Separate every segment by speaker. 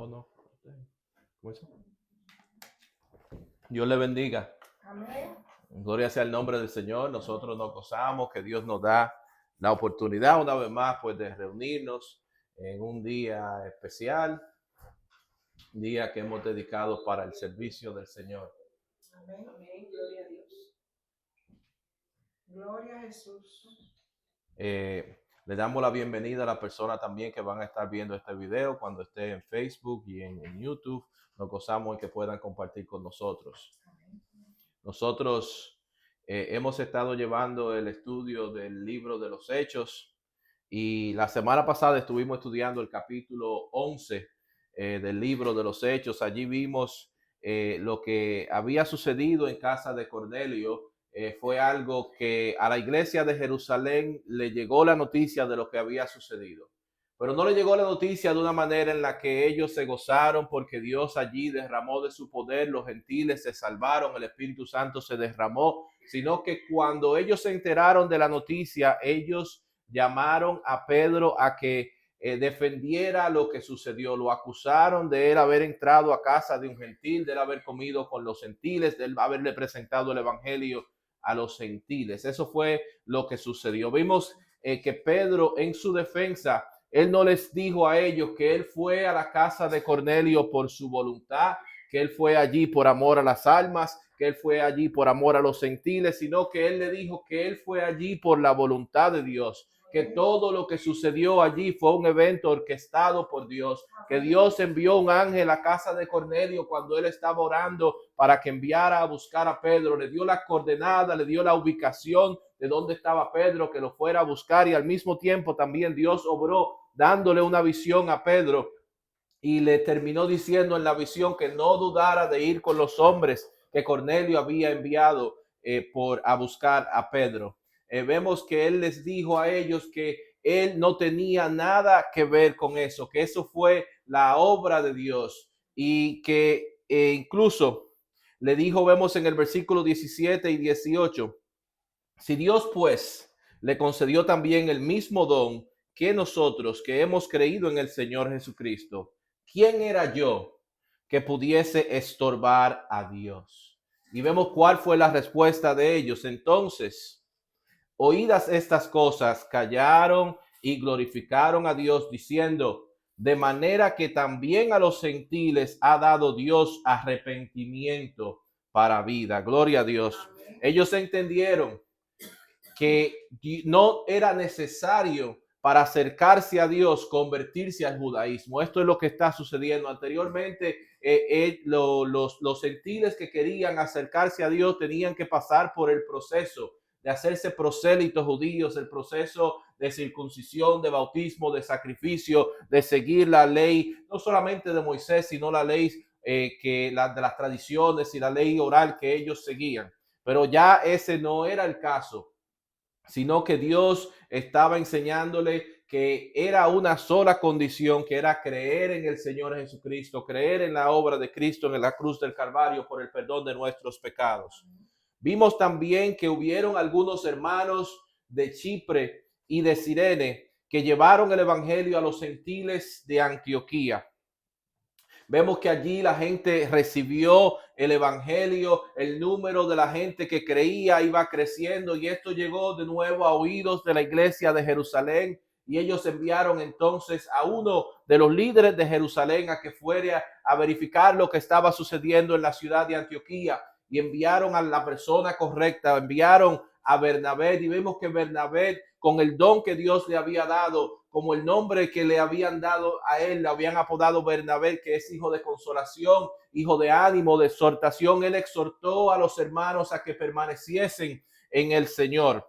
Speaker 1: No, no. ¿Comenzó? Dios le bendiga.
Speaker 2: Amén.
Speaker 1: Gloria sea el nombre del Señor. Nosotros nos gozamos que Dios nos da la oportunidad una vez más pues de reunirnos en un día especial, día que hemos dedicado para el servicio del Señor.
Speaker 2: Amén. Amén. Gloria a Dios. Gloria a Jesús.
Speaker 1: Le damos la bienvenida a las personas también que van a estar viendo este video cuando esté en Facebook y en YouTube. Nos gozamos y que puedan compartir con nosotros. Nosotros hemos estado llevando el estudio del libro de los Hechos y la semana pasada estuvimos estudiando el capítulo 11 del libro de los Hechos. Allí vimos lo que había sucedido en casa de Cornelio. Fue algo que a la iglesia de Jerusalén le llegó la noticia de lo que había sucedido. Pero no le llegó la noticia de una manera en la que ellos se gozaron porque Dios allí derramó de su poder, los gentiles se salvaron, el Espíritu Santo se derramó, sino que cuando ellos se enteraron de la noticia, ellos llamaron a Pedro a que defendiera lo que sucedió. Lo acusaron de él haber entrado a casa de un gentil, de él haber comido con los gentiles, de él haberle presentado el evangelio a los gentiles. Eso fue lo que sucedió. Vimos que Pedro en su defensa, él no les dijo a ellos que él fue a la casa de Cornelio por su voluntad, que él fue allí por amor a las almas, que él fue allí por amor a los gentiles, sino que él le dijo que él fue allí por la voluntad de Dios, que todo lo que sucedió allí fue un evento orquestado por Dios, que Dios envió un ángel a casa de Cornelio cuando él estaba orando para que enviara a buscar a Pedro, le dio la coordenada, le dio la ubicación de dónde estaba Pedro, que lo fuera a buscar, y al mismo tiempo también Dios obró dándole una visión a Pedro y le terminó diciendo en la visión que no dudara de ir con los hombres que Cornelio había enviado a buscar a Pedro. Vemos que él les dijo a ellos que él no tenía nada que ver con eso, que eso fue la obra de Dios y que incluso le dijo, vemos en el versículo 17 y 18, si Dios pues le concedió también el mismo don que nosotros que hemos creído en el Señor Jesucristo, ¿quién era yo que pudiese estorbar a Dios? Y vemos cuál fue la respuesta de ellos. Entonces, oídas estas cosas, callaron y glorificaron a Dios diciendo, de manera que también a los gentiles ha dado Dios arrepentimiento para vida. Gloria a Dios.
Speaker 2: Amén.
Speaker 1: Ellos entendieron que no era necesario para acercarse a Dios convertirse al judaísmo. Esto es lo que está sucediendo. Anteriormente, los gentiles que querían acercarse a Dios tenían que pasar por el proceso de hacerse prosélitos judíos, el proceso de circuncisión, de bautismo, de sacrificio, de seguir la ley, no solamente de Moisés, sino la ley de las tradiciones y la ley oral que ellos seguían. Pero ya ese no era el caso, sino que Dios estaba enseñándole que era una sola condición, que era creer en el Señor Jesucristo, creer en la obra de Cristo en la cruz del Calvario por el perdón de nuestros pecados. Vimos también que hubieron algunos hermanos de Chipre y de Cirene que llevaron el evangelio a los gentiles de Antioquía. Vemos que allí la gente recibió el evangelio, el número de la gente que creía iba creciendo y esto llegó de nuevo a oídos de la iglesia de Jerusalén y ellos enviaron entonces a uno de los líderes de Jerusalén a que fuera a verificar lo que estaba sucediendo en la ciudad de Antioquía y enviaron a la persona correcta, enviaron a Bernabé y vemos que Bernabé, con el don que Dios le había dado, como el nombre que le habían dado a él, le habían apodado Bernabé, que es hijo de consolación, hijo de ánimo, de exhortación. Él exhortó a los hermanos a que permaneciesen en el Señor.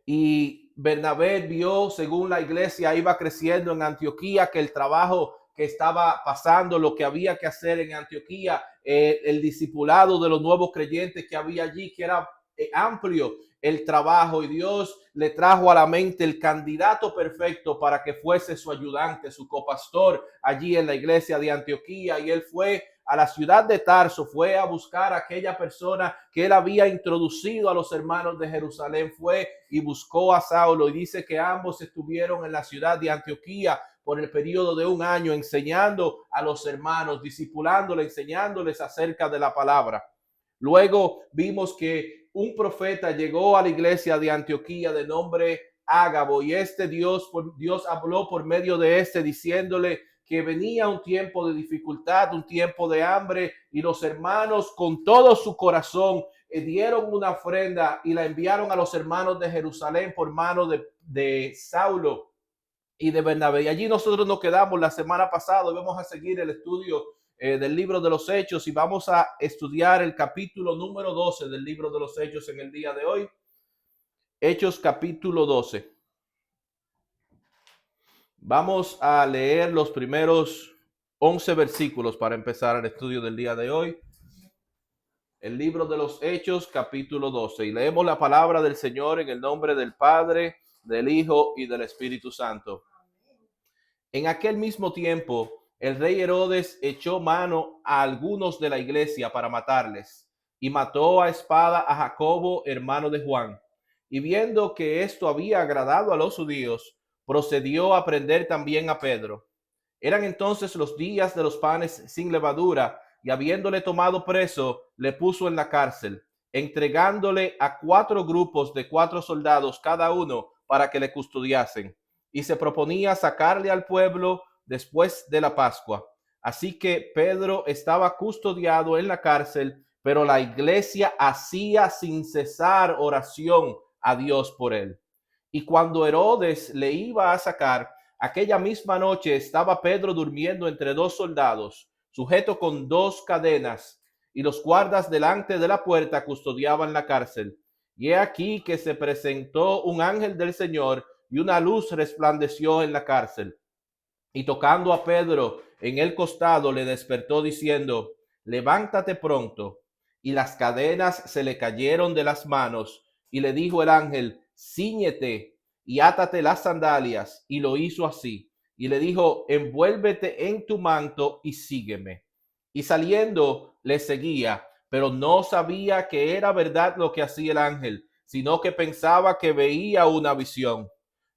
Speaker 1: Y Bernabé vio, según la iglesia iba creciendo en Antioquía, que el trabajo que estaba pasando, lo que había que hacer en Antioquía, el discipulado de los nuevos creyentes que había allí, que era amplio el trabajo, y Dios le trajo a la mente el candidato perfecto para que fuese su ayudante, su copastor allí en la iglesia de Antioquía. Y él fue a la ciudad de Tarso, fue a buscar a aquella persona que él había introducido a los hermanos de Jerusalén, fue y buscó a Saulo, y dice que ambos estuvieron en la ciudad de Antioquía por el periodo de un año enseñando a los hermanos, discipulándoles, enseñándoles acerca de la palabra. Luego vimos que un profeta llegó a la iglesia de Antioquía de nombre Ágabo, y Dios habló por medio de diciéndole que venía un tiempo de dificultad, un tiempo de hambre, y los hermanos con todo su corazón dieron una ofrenda y la enviaron a los hermanos de Jerusalén por mano de Saulo y de Bernabé. Y allí nosotros nos quedamos la semana pasada. Vamos a seguir el estudio del libro de los Hechos, y vamos a estudiar el capítulo número 12 del libro de los Hechos en el día de hoy. Hechos capítulo 12. Vamos a leer los primeros 11 versículos para empezar el estudio del día de hoy. El libro de los Hechos capítulo 12. Y leemos la palabra del Señor en el nombre del Padre, del Hijo y del Espíritu Santo. En aquel mismo tiempo, el rey Herodes echó mano a algunos de la iglesia para matarles, y mató a espada a Jacobo, hermano de Juan. Y viendo que esto había agradado a los judíos, procedió a prender también a Pedro. Eran entonces los días de los panes sin levadura, y habiéndole tomado preso, le puso en la cárcel, entregándole a 4 grupos de 4 soldados cada uno para que le custodiasen. Y se proponía sacarle al pueblo después de la Pascua. Así que Pedro estaba custodiado en la cárcel, pero la iglesia hacía sin cesar oración a Dios por él. Y cuando Herodes le iba a sacar, aquella misma noche estaba Pedro durmiendo entre 2 soldados, sujeto con 2 cadenas, y los guardas delante de la puerta custodiaban la cárcel. Y he aquí que se presentó un ángel del Señor, y una luz resplandeció en la cárcel. Y tocando a Pedro en el costado, le despertó diciendo: levántate pronto. Y las cadenas se le cayeron de las manos. Y le dijo el ángel: cíñete y átate las sandalias. Y lo hizo así. Y le dijo: envuélvete en tu manto y sígueme. Y saliendo le seguía, pero no sabía que era verdad lo que hacía el ángel, sino que pensaba que veía una visión.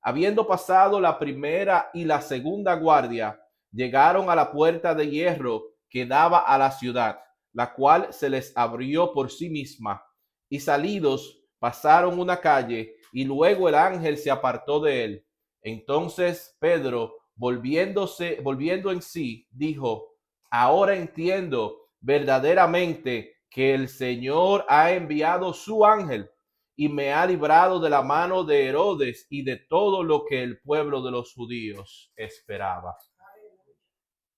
Speaker 1: Habiendo pasado la primera y la segunda guardia, llegaron a la puerta de hierro que daba a la ciudad, la cual se les abrió por sí misma. Y salidos, pasaron una calle, y luego el ángel se apartó de él. Entonces Pedro, volviendo en sí, dijo: ahora entiendo verdaderamente que el Señor ha enviado su ángel y me ha librado de la mano de Herodes y de todo lo que el pueblo de los judíos esperaba.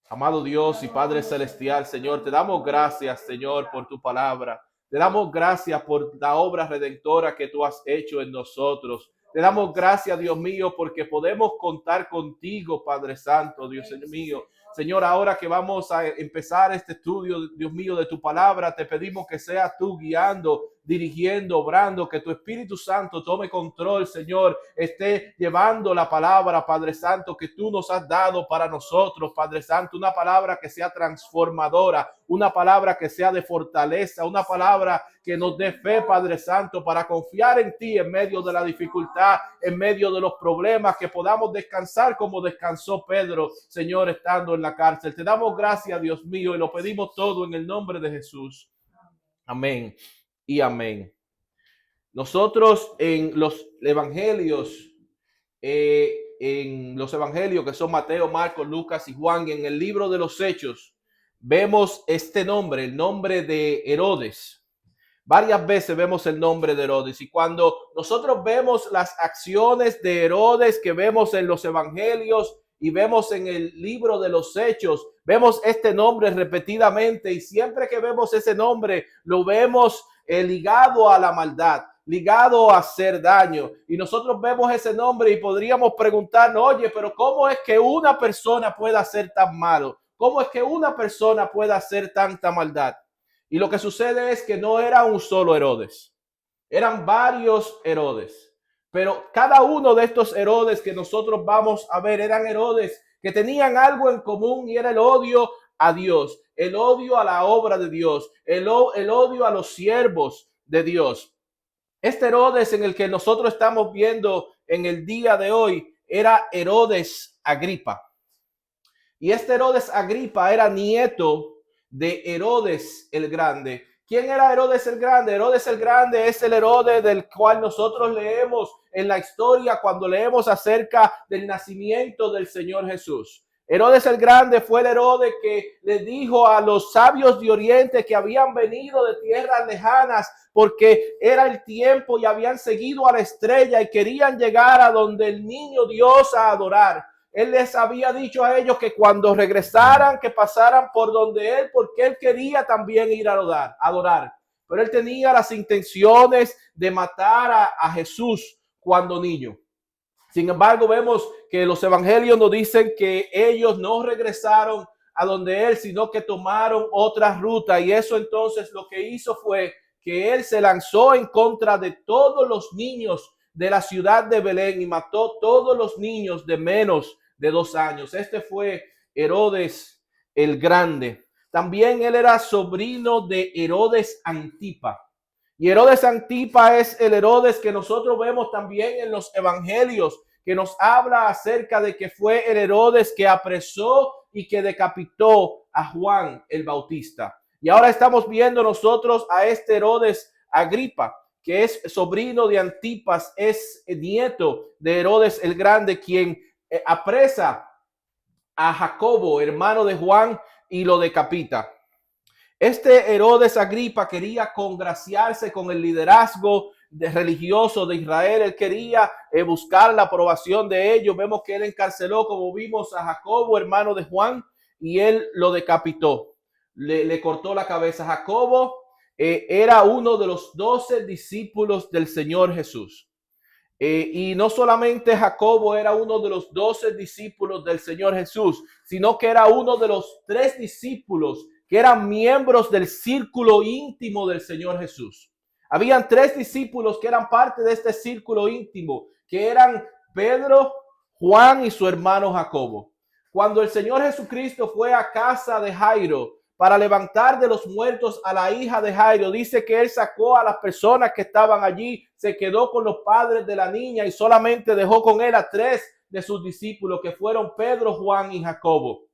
Speaker 1: Amado Dios y Padre Celestial, Señor, te damos gracias, Señor, por tu palabra. Te damos gracias por la obra redentora que tú has hecho en nosotros. Te damos gracias, Dios mío, porque podemos contar contigo, Padre Santo, Dios mío. Señor, ahora que vamos a empezar este estudio, Dios mío, de tu palabra, te pedimos que seas tú guiando, dirigiendo, obrando, que tu Espíritu Santo tome control, Señor, esté llevando la palabra, Padre Santo, que tú nos has dado para nosotros, Padre Santo, una palabra que sea transformadora, una palabra que sea de fortaleza, una palabra que nos dé fe, Padre Santo, para confiar en ti en medio de la dificultad, en medio de los problemas, que podamos descansar como descansó Pedro, Señor, estando en la cárcel. Te damos gracias, Dios mío, y lo pedimos todo en el nombre de Jesús. Amén y amén. Nosotros en los evangelios, que son Mateo, Marcos, Lucas y Juan, y en el libro de los Hechos, vemos este nombre, el nombre de Herodes. Varias veces vemos el nombre de Herodes, y cuando nosotros vemos las acciones de Herodes que vemos en los evangelios y vemos en el libro de los Hechos, vemos este nombre repetidamente, y siempre que vemos ese nombre lo vemos ligado a la maldad, ligado a hacer daño. Y nosotros vemos ese nombre y podríamos preguntarnos: oye, pero ¿cómo es que una persona pueda ser tan malo? ¿Cómo es que una persona pueda hacer tanta maldad? Y lo que sucede es que no era un solo Herodes, eran varios Herodes. Pero cada uno de estos Herodes que nosotros vamos a ver eran Herodes que tenían algo en común, y era el odio a Dios, el odio a la obra de Dios, el odio a los siervos de Dios. Este Herodes en el que nosotros estamos viendo en el día de hoy era Herodes Agripa. Y este Herodes Agripa era nieto de Herodes el Grande. ¿Quién era Herodes el Grande? Herodes el Grande es el Herodes del cual nosotros leemos en la historia cuando leemos acerca del nacimiento del Señor Jesús. Herodes el Grande fue el Herodes que le dijo a los sabios de Oriente que habían venido de tierras lejanas porque era el tiempo y habían seguido a la estrella y querían llegar a donde el niño Dios a adorar. Él les había dicho a ellos que cuando regresaran, que pasaran por donde él, porque él quería también ir a adorar. Pero él tenía las intenciones de matar a Jesús cuando niño. Sin embargo, vemos que los evangelios nos dicen que ellos no regresaron a donde él, sino que tomaron otra ruta. Y eso entonces lo que hizo fue que él se lanzó en contra de todos los niños de la ciudad de Belén y mató todos los niños de menos de 2 años. Este fue Herodes el Grande. También él era sobrino de Herodes Antipa. Y Herodes Antipa es el Herodes que nosotros vemos también en los evangelios, que nos habla acerca de que fue el Herodes que apresó y que decapitó a Juan el Bautista. Y ahora estamos viendo nosotros a este Herodes Agripa, que es sobrino de Antipas, es nieto de Herodes el Grande, quien apresa a Jacobo, hermano de Juan, y lo decapita. Este Herodes Agripa quería congraciarse con el liderazgo religioso de Israel. Él quería buscar la aprobación de ellos. Vemos que él encarceló, como vimos, a Jacobo, hermano de Juan, y él lo decapitó. Le cortó la cabeza. Jacobo era uno de los 12 discípulos del Señor Jesús. Y no solamente Jacobo era uno de los 12 discípulos del Señor Jesús, sino que era uno de los 3 discípulos que eran miembros del círculo íntimo del Señor Jesús. Habían 3 discípulos que eran parte de este círculo íntimo, que eran Pedro, Juan y su hermano Jacobo. Cuando el Señor Jesucristo fue a casa de Jairo para levantar de los muertos a la hija de Jairo, dice que él sacó a las personas que estaban allí, se quedó con los padres de la niña y solamente dejó con él a 3 de sus discípulos, que fueron Pedro, Juan y Jacobo.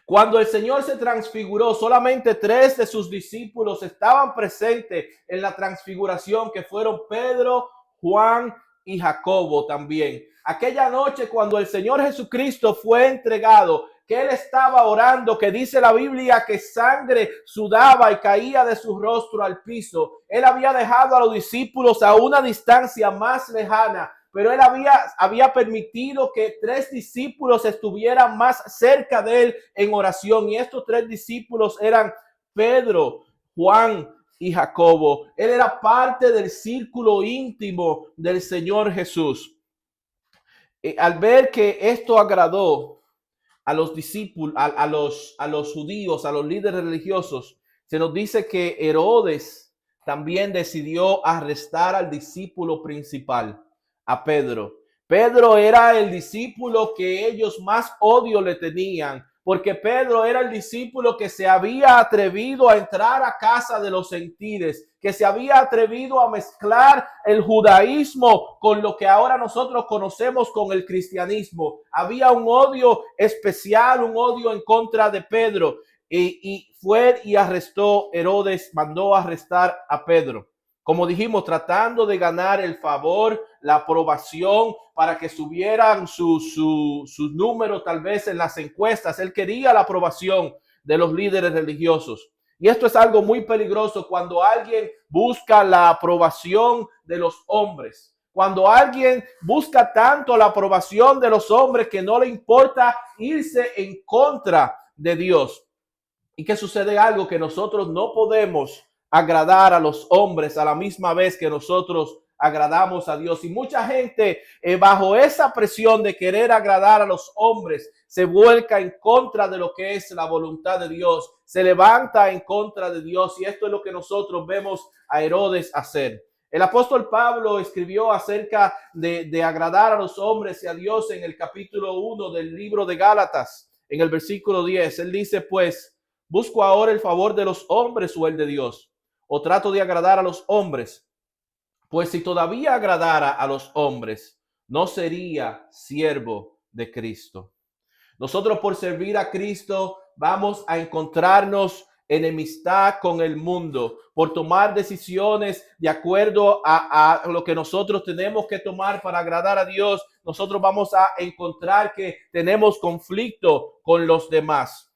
Speaker 1: Cuando el Señor se transfiguró, solamente 3 de sus discípulos estaban presentes en la transfiguración, que fueron Pedro, Juan y Jacobo también. Aquella noche cuando el Señor Jesucristo fue entregado, que él estaba orando, que dice la Biblia que sangre sudaba y caía de su rostro al piso. Él había dejado a los discípulos a una distancia más lejana, pero él había permitido que 3 discípulos estuvieran más cerca de él en oración. Y estos 3 discípulos eran Pedro, Juan y Jacobo. Él era parte del círculo íntimo del Señor Jesús. Al ver que esto agradó a los discípulos, a los judíos, a los líderes religiosos, se nos dice que Herodes también decidió arrestar al discípulo principal, a Pedro. Pedro era el discípulo que ellos más odio le tenían, porque Pedro era el discípulo que se había atrevido a entrar a casa de los gentiles, que se había atrevido a mezclar el judaísmo con lo que ahora nosotros conocemos con el cristianismo. Había un odio especial, un odio en contra de Pedro, y fue y arrestó. Herodes mandó arrestar a Pedro, como dijimos, tratando de ganar el favor, la aprobación para que subieran sus números tal vez en las encuestas. Él quería la aprobación de los líderes religiosos. Y esto es algo muy peligroso cuando alguien busca la aprobación de los hombres. Cuando alguien busca tanto la aprobación de los hombres que no le importa irse en contra de Dios. Y que sucede algo, que nosotros no podemos agradar a los hombres a la misma vez que nosotros agradamos a Dios. Y mucha gente bajo esa presión de querer agradar a los hombres se vuelca en contra de lo que es la voluntad de Dios, se levanta en contra de Dios, y esto es lo que nosotros vemos a Herodes hacer. El apóstol Pablo escribió acerca de agradar a los hombres y a Dios en el capítulo 1 del libro de Gálatas, en el versículo 10. Él dice, pues, ¿busco ahora el favor de los hombres o el de Dios? ¿O trato de agradar a los hombres? Pues si todavía agradara a los hombres, no sería siervo de Cristo. Nosotros por servir a Cristo vamos a encontrarnos enemistad con el mundo, por tomar decisiones de acuerdo a lo que nosotros tenemos que tomar para agradar a Dios. Nosotros vamos a encontrar que tenemos conflicto con los demás.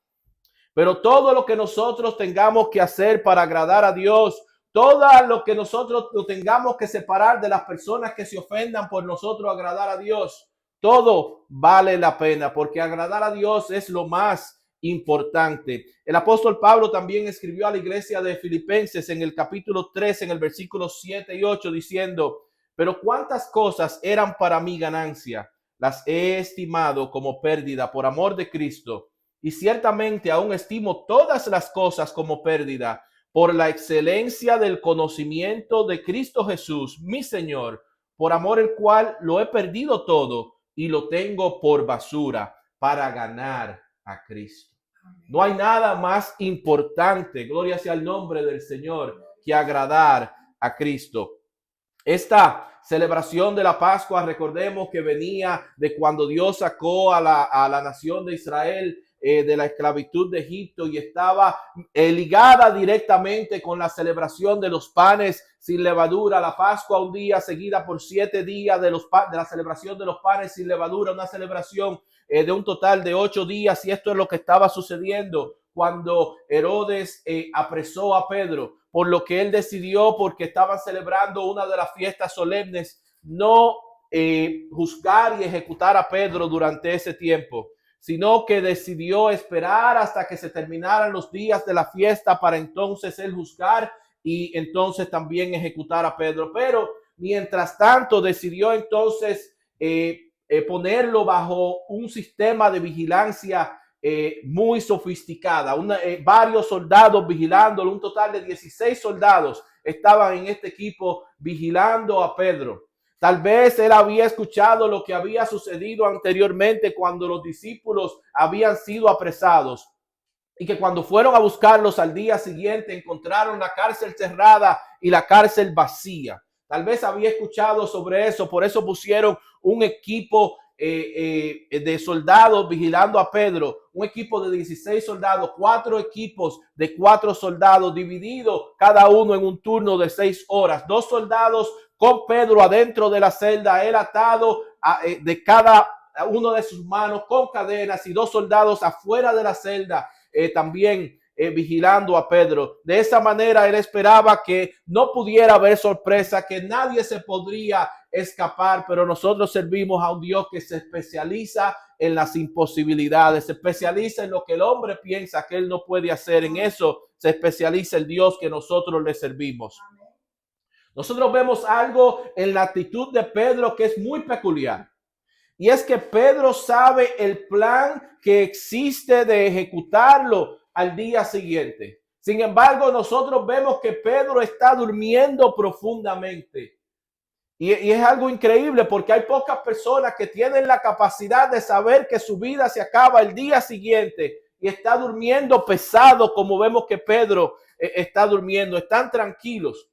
Speaker 1: Pero todo lo que nosotros tengamos que hacer para agradar a Dios, todo lo que nosotros tengamos que separar de las personas que se ofendan por nosotros agradar a Dios, todo vale la pena, porque agradar a Dios es lo más importante. El apóstol Pablo también escribió a la iglesia de Filipenses en el capítulo 3, en el versículo 7 y 8, diciendo: pero cuántas cosas eran para mi ganancia, las he estimado como pérdida por amor de Cristo. Y ciertamente aún estimo todas las cosas como pérdida por la excelencia del conocimiento de Cristo Jesús, mi Señor, por amor el cual lo he perdido todo y lo tengo por basura para ganar a Cristo. No hay nada más importante, gloria sea el nombre del Señor, que agradar a Cristo. Esta celebración de la Pascua, recordemos que venía de cuando Dios sacó a la nación de Israel de la esclavitud de Egipto, y estaba ligada directamente con la celebración de los panes sin levadura. La Pascua, un día seguida por 7 días de la celebración de los panes sin levadura, una celebración de un total de 8 días. Y esto es lo que estaba sucediendo cuando Herodes apresó a Pedro, por lo que él decidió, porque estaban celebrando una de las fiestas solemnes, no juzgar y ejecutar a Pedro durante ese tiempo, sino que decidió esperar hasta que se terminaran los días de la fiesta para entonces él juzgar y entonces también ejecutar a Pedro. Pero mientras tanto decidió entonces ponerlo bajo un sistema de vigilancia muy sofisticada, varios soldados vigilándolo. Un total de 16 soldados estaban en este equipo vigilando a Pedro. Tal vez él había escuchado lo que había sucedido anteriormente cuando los discípulos habían sido apresados, y que cuando fueron a buscarlos al día siguiente encontraron la cárcel cerrada y la cárcel vacía. Tal vez había escuchado sobre eso, por eso pusieron un equipo de soldados vigilando a Pedro, un equipo de 16 soldados, 4 equipos de 4 soldados, divididos cada uno en un turno de 6 horas. 2 soldados con Pedro adentro de la celda, él atado de cada uno de sus manos con cadenas, y 2 soldados afuera de la celda también vigilando a Pedro. De esa manera él esperaba que no pudiera haber sorpresa, que nadie se podría escapar. Pero nosotros servimos a un Dios que se especializa en las imposibilidades, se especializa en lo que el hombre piensa que él no puede hacer. En eso se especializa el Dios que nosotros le servimos. Nosotros vemos algo en la actitud de Pedro que es muy peculiar. Y es que Pedro sabe el plan que existe de ejecutarlo al día siguiente. Sin embargo, nosotros vemos que Pedro está durmiendo profundamente. Y es algo increíble, porque hay pocas personas que tienen la capacidad de saber que su vida se acaba el día siguiente y está durmiendo pesado, como vemos que Pedro está durmiendo. Están tranquilos.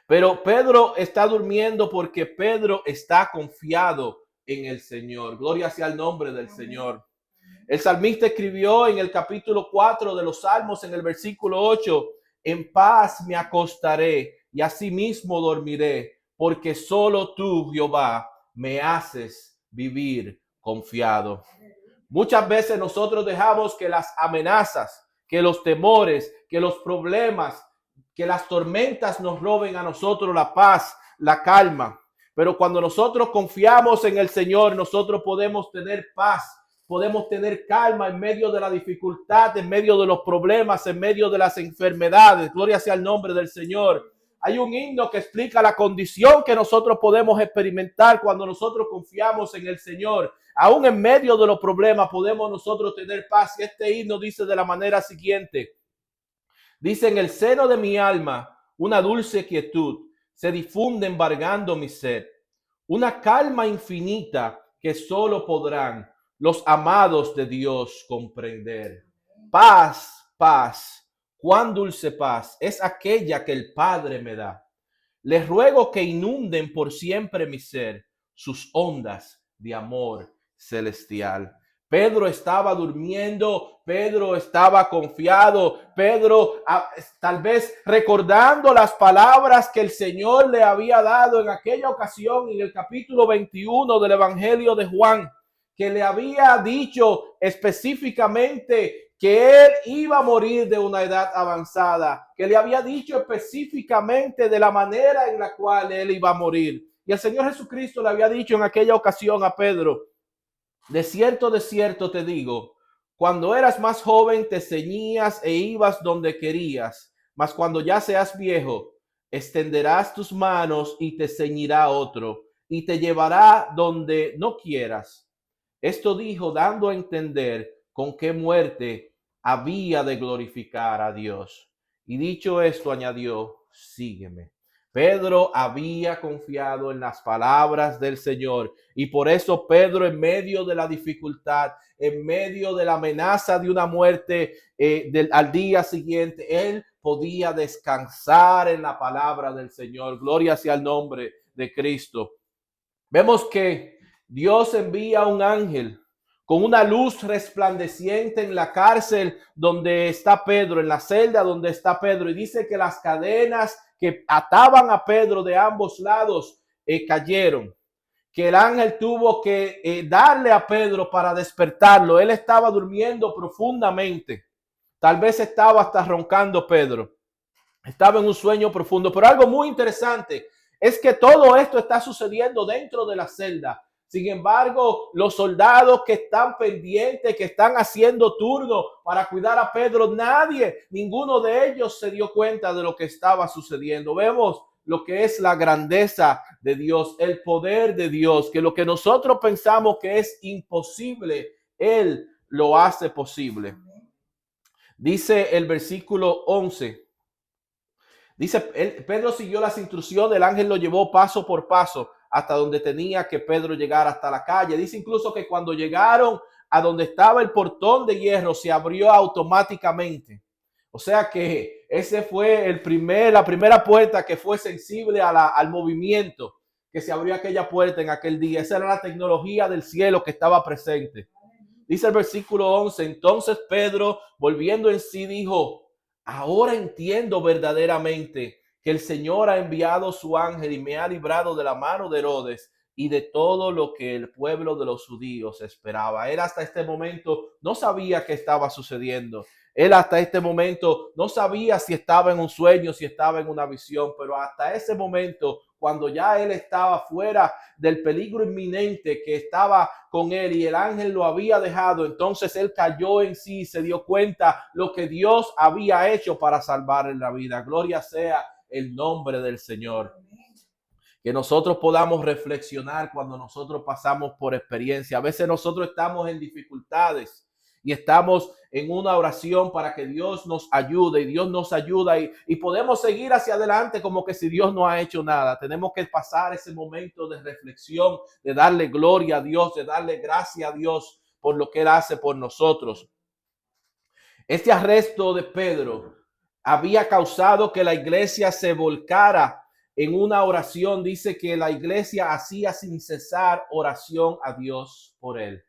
Speaker 1: Pero Pedro está durmiendo porque Pedro está confiado en el Señor. Gloria sea el nombre del Señor. El salmista escribió en el capítulo 4 de los Salmos, en el versículo 8: en paz me acostaré y asimismo dormiré, porque solo tú, Jehová, me haces vivir confiado. Muchas veces nosotros dejamos que las amenazas, que los temores, que los problemas, que las tormentas nos roben a nosotros la paz, la calma. Pero cuando nosotros confiamos en el Señor, nosotros podemos tener paz, podemos tener calma en medio de la dificultad, en medio de los problemas, en medio de las enfermedades. Gloria sea el nombre del Señor. Hay un himno que explica la condición que nosotros podemos experimentar cuando nosotros confiamos en el Señor. Aún en medio de los problemas podemos nosotros tener paz. Y este himno dice de la manera siguiente. Dice: en el seno de mi alma una dulce quietud se difunde embargando mi ser, una calma infinita que solo podrán los amados de Dios comprender. Paz, paz, cuán dulce paz es aquella que el Padre me da. Les ruego que inunden por siempre mi ser sus ondas de amor celestial. Pedro estaba durmiendo, Pedro estaba confiado, Pedro tal vez recordando las palabras que el Señor le había dado en aquella ocasión en el capítulo 21 del Evangelio de Juan, que le había dicho específicamente que él iba a morir de una edad avanzada, que le había dicho específicamente de la manera en la cual él iba a morir. Y el Señor Jesucristo le había dicho en aquella ocasión a Pedro: de cierto te digo, cuando eras más joven te ceñías e ibas donde querías, mas cuando ya seas viejo, extenderás tus manos y te ceñirá otro, y te llevará donde no quieras. Esto dijo dando a entender con qué muerte había de glorificar a Dios. Y dicho esto, añadió: sígueme. Pedro había confiado en las palabras del Señor, y por eso Pedro, en medio de la dificultad, en medio de la amenaza de una muerte al día siguiente, él podía descansar en la palabra del Señor. Gloria sea el nombre de Cristo. Vemos que Dios envía un ángel con una luz resplandeciente en la cárcel donde está Pedro, en la celda donde está Pedro, y dice que las cadenas que ataban a Pedro de ambos lados cayeron, que el ángel tuvo que darle a Pedro para despertarlo. Él estaba durmiendo profundamente, tal vez estaba hasta roncando Pedro, estaba en un sueño profundo. Pero algo muy interesante es que todo esto está sucediendo dentro de la celda. Sin embargo, los soldados que están pendientes, que están haciendo turno para cuidar a Pedro, ninguno de ellos se dio cuenta de lo que estaba sucediendo. Vemos lo que es la grandeza de Dios, el poder de Dios, que lo que nosotros pensamos que es imposible, Él lo hace posible. Dice el versículo 11. Dice, Pedro siguió las instrucciones, el ángel lo llevó paso por paso hasta donde tenía que Pedro llegar, hasta la calle. Dice incluso que cuando llegaron a donde estaba el portón de hierro, se abrió automáticamente. O sea que ese fue la primera puerta que fue sensible al movimiento, que se abrió aquella puerta en aquel día. Esa era la tecnología del cielo que estaba presente. Dice el versículo 11, entonces Pedro, volviendo en sí, dijo: ahora entiendo verdaderamente que el Señor ha enviado su ángel y me ha librado de la mano de Herodes y de todo lo que el pueblo de los judíos esperaba. Él hasta este momento no sabía qué estaba sucediendo. Él hasta este momento no sabía si estaba en un sueño, si estaba en una visión, pero hasta ese momento, cuando ya él estaba fuera del peligro inminente que estaba con él y el ángel lo había dejado, entonces él cayó en sí y se dio cuenta lo que Dios había hecho para salvarle la vida. Gloria sea el nombre del Señor. Que nosotros podamos reflexionar cuando nosotros pasamos por experiencia. A veces nosotros estamos en dificultades y estamos en una oración para que Dios nos ayude, y Dios nos ayuda y podemos seguir hacia adelante como que si Dios no ha hecho nada. Tenemos que pasar ese momento de reflexión, de darle gloria a Dios, de darle gracias a Dios por lo que Él hace por nosotros. Este arresto de Pedro había causado que la iglesia se volcara en una oración. Dice que la iglesia hacía sin cesar oración a Dios por él.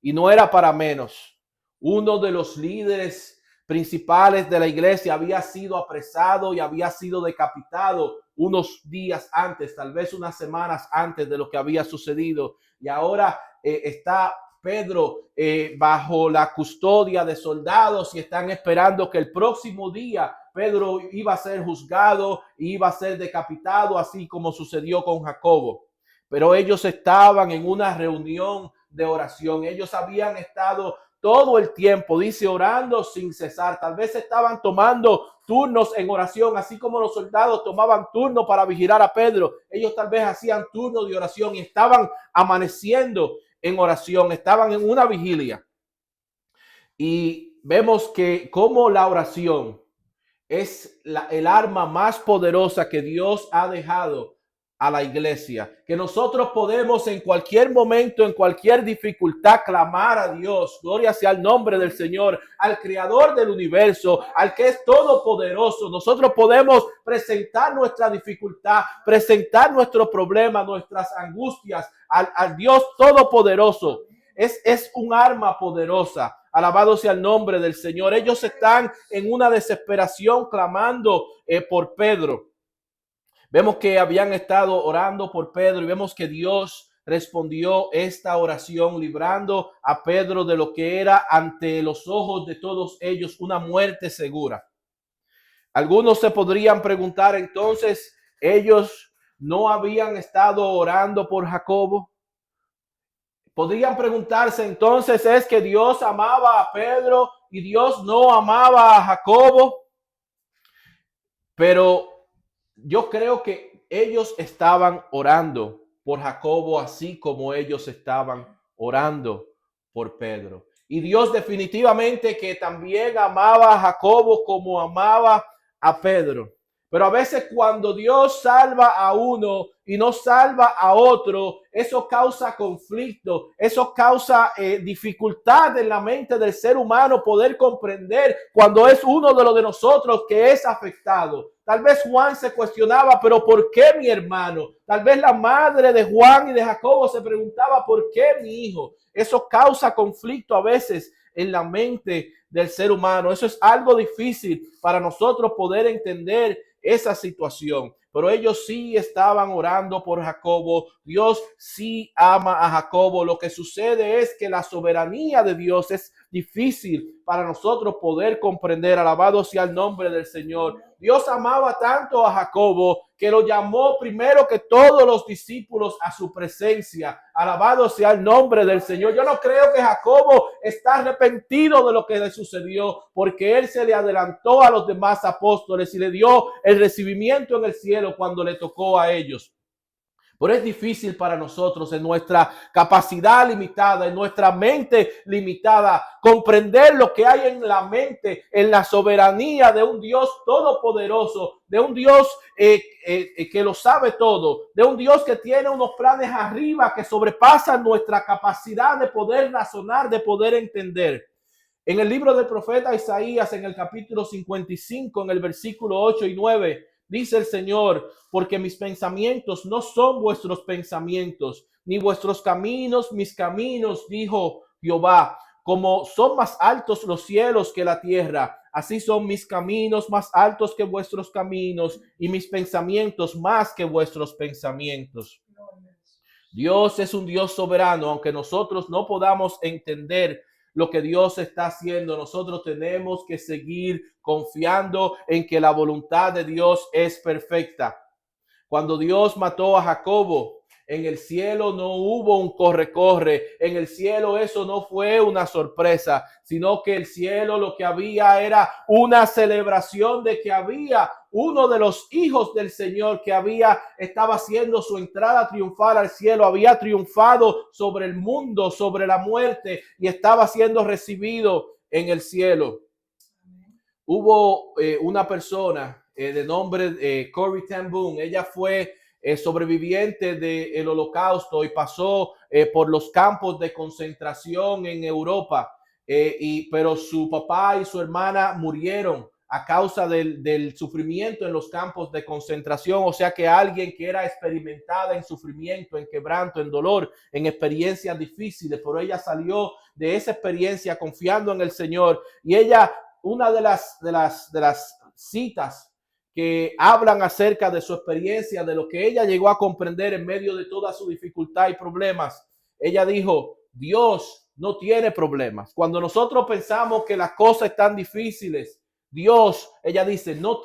Speaker 1: Y no era para menos. Uno de los líderes principales de la iglesia había sido apresado y había sido decapitado unos días antes, tal vez unas semanas antes de lo que había sucedido. Y ahora está Pedro bajo la custodia de soldados y están esperando que el próximo día Pedro iba a ser juzgado y iba a ser decapitado, así como sucedió con Jacobo. Pero ellos estaban en una reunión de oración. Ellos habían estado todo el tiempo, dice, orando sin cesar. Tal vez estaban tomando turnos en oración, así como los soldados tomaban turno para vigilar a Pedro. Ellos tal vez hacían turno de oración y estaban amaneciendo en oración, estaban en una vigilia. Y vemos que como la oración es el arma más poderosa que Dios ha dejado a la iglesia, que nosotros podemos en cualquier momento, en cualquier dificultad, clamar a Dios. Gloria sea el nombre del Señor, al creador del universo, al que es todopoderoso. Nosotros podemos presentar nuestra dificultad, presentar nuestro problema, nuestras angustias al Dios todopoderoso. Es un arma poderosa. Alabado sea el nombre del Señor. Ellos están en una desesperación clamando por Pedro. Vemos que habían estado orando por Pedro y vemos que Dios respondió esta oración librando a Pedro de lo que era ante los ojos de todos ellos una muerte segura. Algunos se podrían preguntar entonces, ¿ellos no habían estado orando por Jacobo? Podrían preguntarse entonces, ¿es que Dios amaba a Pedro y Dios no amaba a Jacobo? Pero yo creo que ellos estaban orando por Jacobo así como ellos estaban orando por Pedro. Y Dios definitivamente que también amaba a Jacobo como amaba a Pedro. Pero a veces cuando Dios salva a uno y no salva a otro, eso causa conflicto, eso causa dificultad en la mente del ser humano poder comprender cuando es uno de los de nosotros que es afectado. Tal vez Juan se cuestionaba, pero ¿por qué mi hermano? Tal vez la madre de Juan y de Jacobo se preguntaba, ¿por qué mi hijo? Eso causa conflicto a veces en la mente del ser humano. Eso es algo difícil para nosotros poder entender esa situación. Pero ellos sí estaban orando por Jacobo. Dios sí ama a Jacobo. Lo que sucede es que la soberanía de Dios es difícil para nosotros poder comprender. Alabado sea el nombre del Señor. Dios amaba tanto a Jacobo que lo llamó primero que todos los discípulos a su presencia. Alabado sea el nombre del Señor. Yo no creo que Jacobo está arrepentido de lo que le sucedió, porque él se le adelantó a los demás apóstoles y le dio el recibimiento en el cielo cuando le tocó a ellos. Pero es difícil para nosotros en nuestra capacidad limitada, en nuestra mente limitada, comprender lo que hay en la mente, en la soberanía de un Dios todopoderoso, de un Dios que lo sabe todo, de un Dios que tiene unos planes arriba que sobrepasan nuestra capacidad de poder razonar, de poder entender. En el libro del profeta Isaías, en el capítulo 55, en el versículo 8 y 9, dice el Señor, porque mis pensamientos no son vuestros pensamientos, ni vuestros caminos mis caminos, dijo Jehová. Como son más altos los cielos que la tierra, así son mis caminos más altos que vuestros caminos y mis pensamientos más que vuestros pensamientos. Dios es un Dios soberano, aunque nosotros no podamos entender lo que Dios está haciendo, nosotros tenemos que seguir confiando en que la voluntad de Dios es perfecta. Cuando Dios mató a Jacobo, en el cielo no hubo un corre-corre. En el cielo eso no fue una sorpresa, sino que el cielo lo que había era una celebración de que había uno de los hijos del Señor que estaba haciendo su entrada triunfal al cielo, había triunfado sobre el mundo, sobre la muerte y estaba siendo recibido en el cielo. Hubo una persona de nombre Corrie ten Boom. Ella fue sobreviviente del Holocausto y pasó por los campos de concentración en Europa, pero su papá y su hermana murieron a causa del sufrimiento en los campos de concentración. O sea que alguien que era experimentada en sufrimiento, en quebranto, en dolor, en experiencias difíciles, pero ella salió de esa experiencia confiando en el Señor. Y ella, una de las citas que hablan acerca de su experiencia, de lo que ella llegó a comprender en medio de toda su dificultad y problemas. Ella dijo, Dios no tiene problemas. Cuando nosotros pensamos que las cosas están difíciles, Dios, ella dice, no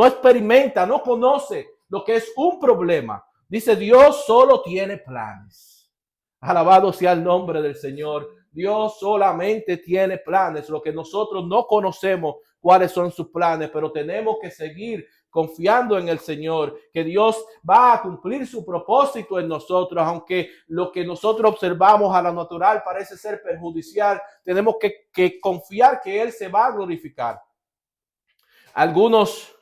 Speaker 1: experimenta, no conoce lo que es un problema. Dice, Dios solo tiene planes. Alabado sea el nombre del Señor. Dios solamente tiene planes, lo que nosotros no conocemos cuáles son sus planes, pero tenemos que seguir confiando en el Señor, que Dios va a cumplir su propósito en nosotros, aunque lo que nosotros observamos a la natural parece ser perjudicial, tenemos que confiar que Él se va a glorificar. Algunos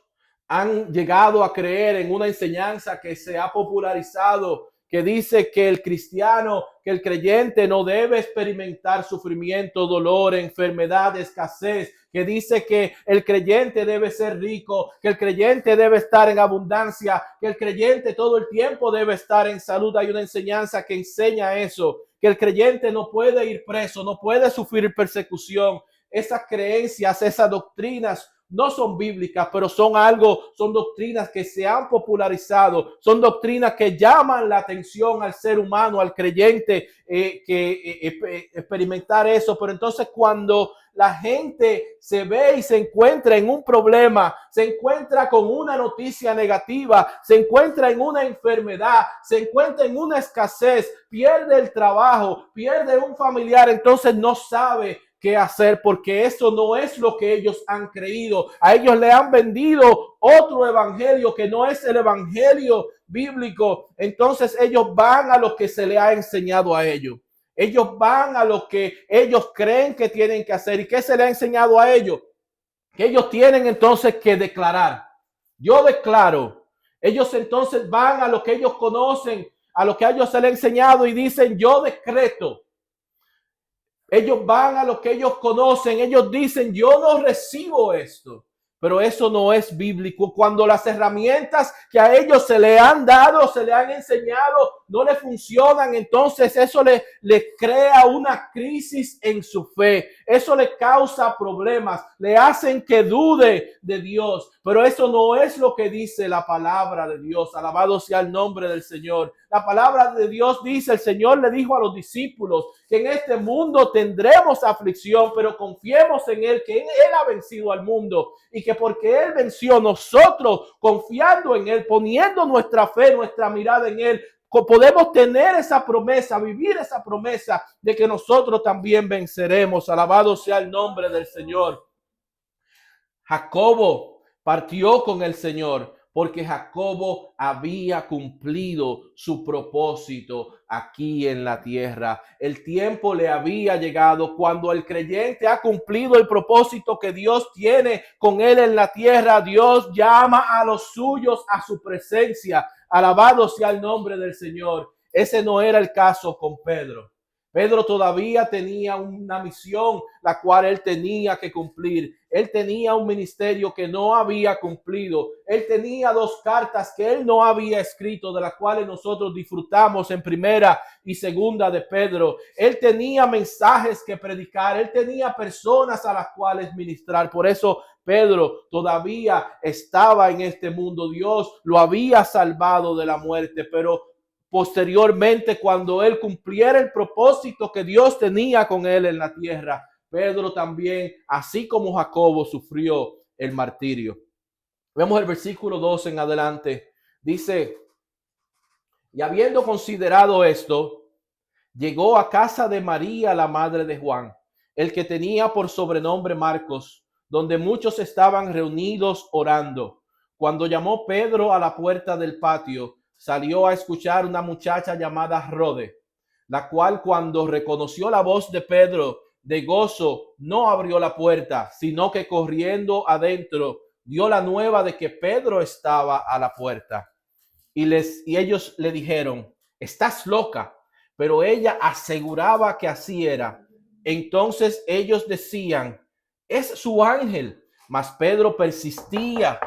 Speaker 1: han llegado a creer en una enseñanza que se ha popularizado, que dice que el cristiano, que el creyente no debe experimentar sufrimiento, dolor, enfermedad, escasez, que dice que el creyente debe ser rico, que el creyente debe estar en abundancia, que el creyente todo el tiempo debe estar en salud. Hay una enseñanza que enseña eso, que el creyente no puede ir preso, no puede sufrir persecución. Esas creencias, esas doctrinas no son bíblicas, pero son doctrinas que se han popularizado, son doctrinas que llaman la atención al ser humano, al creyente, experimentar eso. Pero entonces cuando la gente se ve y se encuentra en un problema, se encuentra con una noticia negativa, se encuentra en una enfermedad, se encuentra en una escasez, pierde el trabajo, pierde un familiar, entonces no sabe qué hacer, porque eso no es lo que ellos han creído. A ellos le han vendido otro evangelio que no es el evangelio bíblico. Entonces ellos van a lo que se le ha enseñado a ellos. Ellos van a lo que ellos creen que tienen que hacer. ¿Y qué se le ha enseñado a ellos? Que ellos tienen entonces que declarar. Yo declaro. Ellos entonces van a lo que ellos conocen, a lo que a ellos se les ha enseñado y dicen, yo decreto. Ellos van a lo que ellos conocen. Ellos dicen, yo no recibo esto. Pero eso no es bíblico. Cuando las herramientas que a ellos se le han dado, se le han enseñado, no le funcionan, entonces eso le crea una crisis en su fe. Eso le causa problemas, le hacen que dude de Dios. Pero eso no es lo que dice la palabra de Dios. Alabado sea el nombre del Señor. La palabra de Dios dice, el Señor le dijo a los discípulos que en este mundo tendremos aflicción, pero confiemos en Él, que Él ha vencido al mundo y que porque Él venció, nosotros confiando en Él, poniendo nuestra fe, nuestra mirada en Él, podemos tener esa promesa, vivir esa promesa de que nosotros también venceremos. Alabado sea el nombre del Señor. Jacobo partió con el Señor porque Jacobo había cumplido su propósito aquí en la tierra. El tiempo le había llegado. Cuando el creyente ha cumplido el propósito que Dios tiene con él en la tierra, Dios llama a los suyos a su presencia. Alabado sea el nombre del Señor. Ese no era el caso con Pedro. Pedro todavía tenía una misión la cual él tenía que cumplir. Él tenía un ministerio que no había cumplido. Él tenía 2 cartas que él no había escrito, de las cuales nosotros disfrutamos en primera y segunda de Pedro. Él tenía mensajes que predicar. Él tenía personas a las cuales ministrar. Por eso Pedro todavía estaba en este mundo. Dios lo había salvado de la muerte, pero posteriormente, cuando él cumpliera el propósito que Dios tenía con él en la tierra, Pedro también, así como Jacobo, sufrió el martirio. Vemos el versículo 2 en adelante. Dice, y habiendo considerado esto, llegó a casa de María, la madre de Juan, el que tenía por sobrenombre Marcos, donde muchos estaban reunidos orando. Cuando llamó Pedro a la puerta del patio, salió a escuchar una muchacha llamada Rode, la cual cuando reconoció la voz de Pedro de gozo, no abrió la puerta, sino que corriendo adentro dio la nueva de que Pedro estaba a la puerta. Y ellos le dijeron, estás loca. Pero ella aseguraba que así era. Entonces ellos decían, es su ángel. Mas Pedro persistía.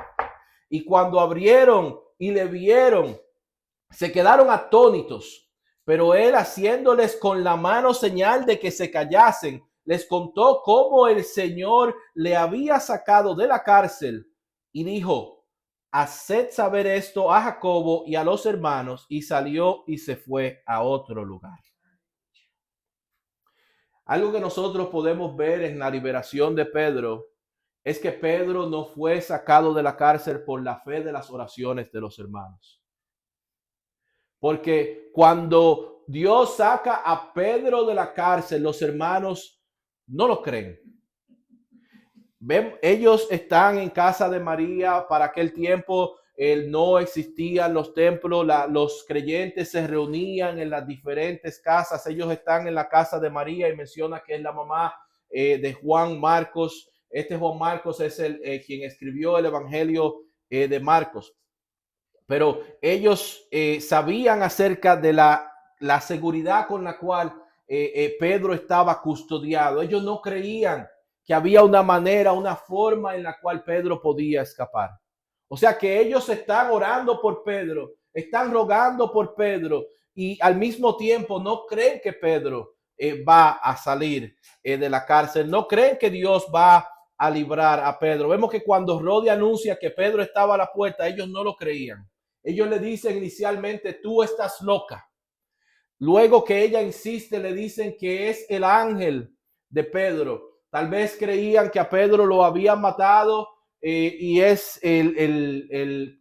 Speaker 1: Y cuando abrieron y le vieron, se quedaron atónitos, pero él, haciéndoles con la mano señal de que se callasen, les contó cómo el Señor le había sacado de la cárcel y dijo, haced saber esto a Jacobo y a los hermanos, y salió y se fue a otro lugar. Algo que nosotros podemos ver en la liberación de Pedro es que Pedro no fue sacado de la cárcel por la fe de las oraciones de los hermanos. Porque cuando Dios saca a Pedro de la cárcel, los hermanos no lo creen. Ellos están en casa de María. Para aquel tiempo no existían los templos, los creyentes se reunían en las diferentes casas. Ellos están en la casa de María y menciona que es la mamá de Juan Marcos. Este Juan Marcos es quien escribió el Evangelio de Marcos. pero ellos sabían acerca de la seguridad con la cual Pedro estaba custodiado. Ellos no creían que había una manera, una forma en la cual Pedro podía escapar. O sea que ellos están orando por Pedro, están rogando por Pedro y al mismo tiempo no creen que Pedro va a salir de la cárcel, no creen que Dios va a librar a Pedro. Vemos que cuando Rode anuncia que Pedro estaba a la puerta, ellos no lo creían. Ellos le dicen inicialmente, tú estás loca. Luego que ella insiste, le dicen que es el ángel de Pedro. Tal vez creían que a Pedro lo habían matado y es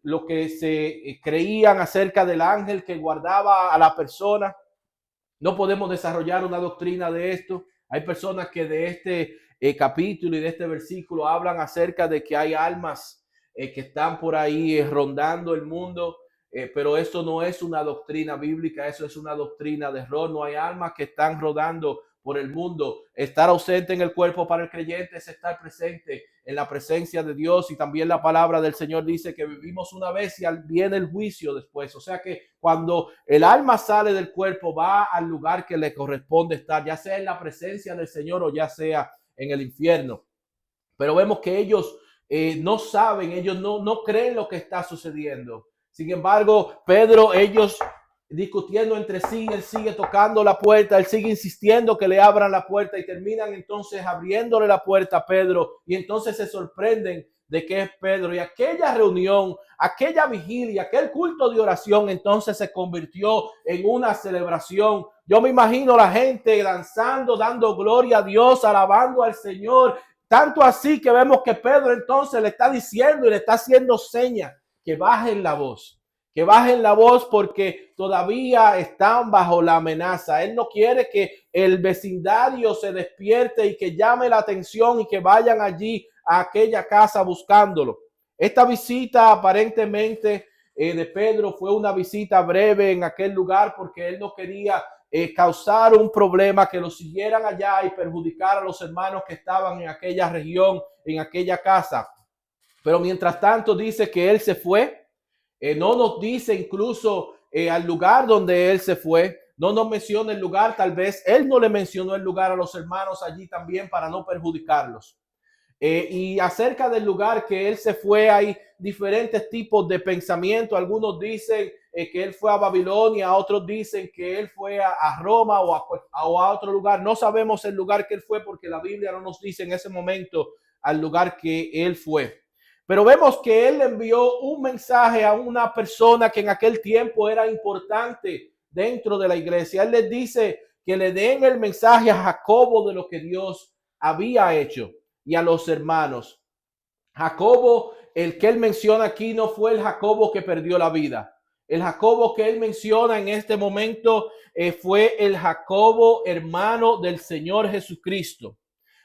Speaker 1: lo que se creían acerca del ángel que guardaba a la persona. No podemos desarrollar una doctrina de esto. Hay personas que de este capítulo y de este versículo hablan acerca de que hay almas que están por ahí rondando el mundo, pero eso no es una doctrina bíblica, eso es una doctrina de error. No hay almas que están rodando por el mundo. Estar ausente en el cuerpo para el creyente es estar presente en la presencia de Dios, y también la palabra del Señor dice que vivimos una vez y viene el juicio después. O sea que cuando el alma sale del cuerpo va al lugar que le corresponde estar, ya sea en la presencia del Señor o ya sea en el infierno. Pero vemos que ellos no saben, ellos no creen lo que está sucediendo. Sin embargo, Pedro, ellos discutiendo entre sí, él sigue tocando la puerta, él sigue insistiendo que le abran la puerta y terminan entonces abriéndole la puerta a Pedro, y entonces se sorprenden de que es Pedro, y aquella reunión, aquella vigilia, aquel culto de oración entonces se convirtió en una celebración. Yo me imagino la gente danzando, dando gloria a Dios, alabando al Señor, tanto así que vemos que Pedro entonces le está diciendo y le está haciendo señas que bajen la voz. Que bajen la voz porque todavía están bajo la amenaza. Él no quiere que el vecindario se despierte y que llame la atención y que vayan allí a aquella casa buscándolo. Esta visita aparentemente de Pedro fue una visita breve en aquel lugar porque él no quería causar un problema, que lo siguieran allá y perjudicar a los hermanos que estaban en aquella región, en aquella casa. Pero mientras tanto dice que él se fue. No nos dice incluso al lugar donde él se fue. No nos menciona el lugar. Tal vez él no le mencionó el lugar a los hermanos allí también para no perjudicarlos. Y acerca del lugar que él se fue, hay diferentes tipos de pensamiento. Algunos dicen que él fue a Babilonia, otros dicen que él fue a Roma o a otro lugar. No sabemos el lugar que él fue porque la Biblia no nos dice en ese momento al lugar que él fue. Pero vemos que él envió un mensaje a una persona que en aquel tiempo era importante dentro de la iglesia. Él les dice que le den el mensaje a Jacobo de lo que Dios había hecho y a los hermanos. Jacobo, el que él menciona aquí, no fue el Jacobo que perdió la vida. El Jacobo que él menciona en este momento fue el Jacobo hermano del Señor Jesucristo.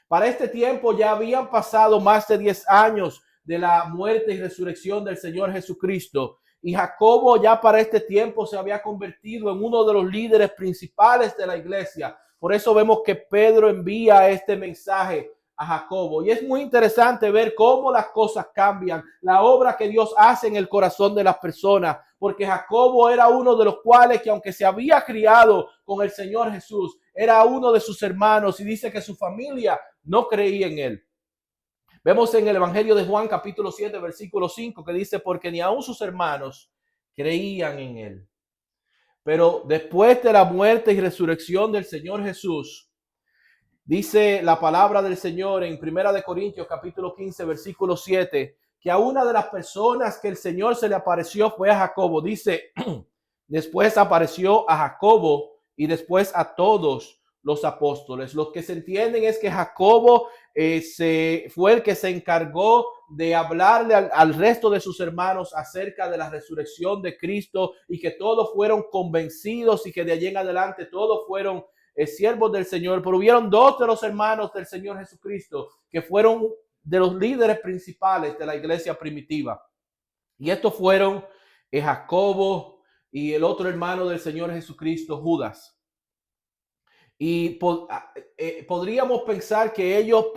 Speaker 1: Para este tiempo ya habían pasado más de 10 años de la muerte y resurrección del Señor Jesucristo. Y Jacobo ya para este tiempo se había convertido en uno de los líderes principales de la iglesia. Por eso vemos que Pedro envía este mensaje a Jacobo. Y es muy interesante ver cómo las cosas cambian, la obra que Dios hace en el corazón de las personas, porque Jacobo era uno de los cuales que aunque se había criado con el Señor Jesús, era uno de sus hermanos, y dice que su familia no creía en él. Vemos en el Evangelio de Juan capítulo 7 versículo 5 que dice, porque ni aun sus hermanos creían en él. Pero después de la muerte y resurrección del Señor Jesús, dice la palabra del Señor en Primera de Corintios capítulo 15 versículo 7, que a una de las personas que el Señor se le apareció fue a Jacobo. Dice, después apareció a Jacobo y después a todos los apóstoles. Lo que se entienden es que Jacobo fue el que se encargó de hablarle al resto de sus hermanos acerca de la resurrección de Cristo, y que todos fueron convencidos y que de allí en adelante todos fueron siervos del Señor. Pero hubieron dos de los hermanos del Señor Jesucristo que fueron de los líderes principales de la iglesia primitiva, y estos fueron Jacobo y el otro hermano del Señor Jesucristo, Judas. Y podríamos pensar que ellos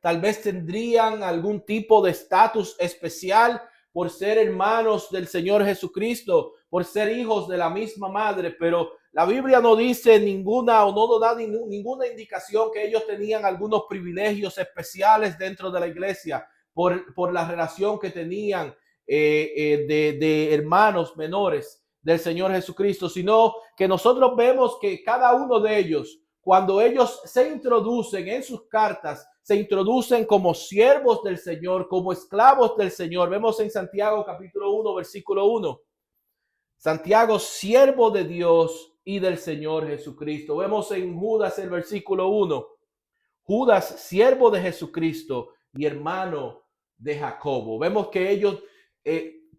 Speaker 1: tal vez tendrían algún tipo de estatus especial por ser hermanos del Señor Jesucristo, por ser hijos de la misma madre, pero la Biblia no dice ninguna o no da ninguna indicación que ellos tenían algunos privilegios especiales dentro de la iglesia por la relación que tenían de hermanos menores del Señor Jesucristo, sino que nosotros vemos que cada uno de ellos, cuando ellos se introducen en sus cartas, se introducen como siervos del Señor, como esclavos del Señor. Vemos en Santiago capítulo 1, versículo 1. Santiago, siervo de Dios y del Señor Jesucristo. Vemos en Judas el versículo 1. Judas, siervo de Jesucristo y hermano de Jacobo. Vemos que ellos,